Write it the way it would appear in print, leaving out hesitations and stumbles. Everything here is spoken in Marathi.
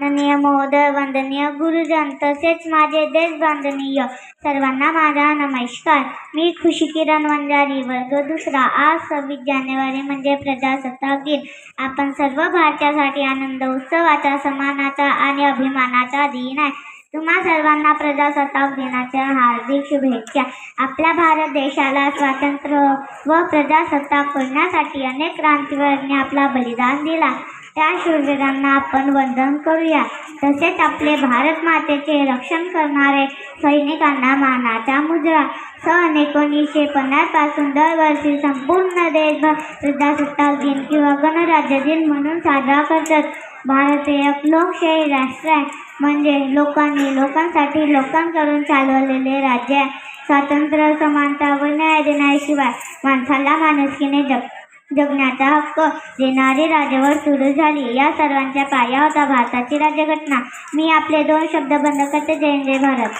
माननीय महोदय, वंदनीय गुरुजन, तसेच माझे देशबांधणीय सर्वांना माझा नमस्कार. मी खुशीकिरण वंजारी, वर्ग दुसरा. आज 26 जानेवारी म्हणजे प्रजासत्ताक दिन. आपण सर्व भारतीयांसाठी आनंद उत्सवाचा, सन्मानाचा आणि अभिमानाचा दिन आहे. तुम्हा सर्वांना प्रजासत्ताक दिनाच्या हार्दिक शुभेच्छा. आपल्या भारत देशाला स्वातंत्र्य व प्रजासत्ताक करण्यासाठी अनेक क्रांतिवीरांनी आपला बलिदान दिला. त्या शूरवीरांना आपण वंदन करूया. तसेच आपले भारत मातेचे रक्षण करणारे सैनिकांना मानाचा मुजरा. सन 1950 पासून दरवर्षी संपूर्ण देशभर प्रजासत्ताक दिन किंवा गणराज्य दिन म्हणून साजरा करतात. भारत हे एक लोकशाही राष्ट्र आहे, म्हणजे लोकांनी लोकांसाठी लोकांकडून चालवलेले राज्य आहे. स्वातंत्र्य, समानता व न्याय देण्याशिवाय माणसाला माणुसकीने जगण्याचा हक्क देणारी राज्यघटना सुरू झाली. या सर्वांच्या पाया होता भारताची राज्यघटना. मी आपले 2 शब्द बंद करते. जय हिंद, जय भारत.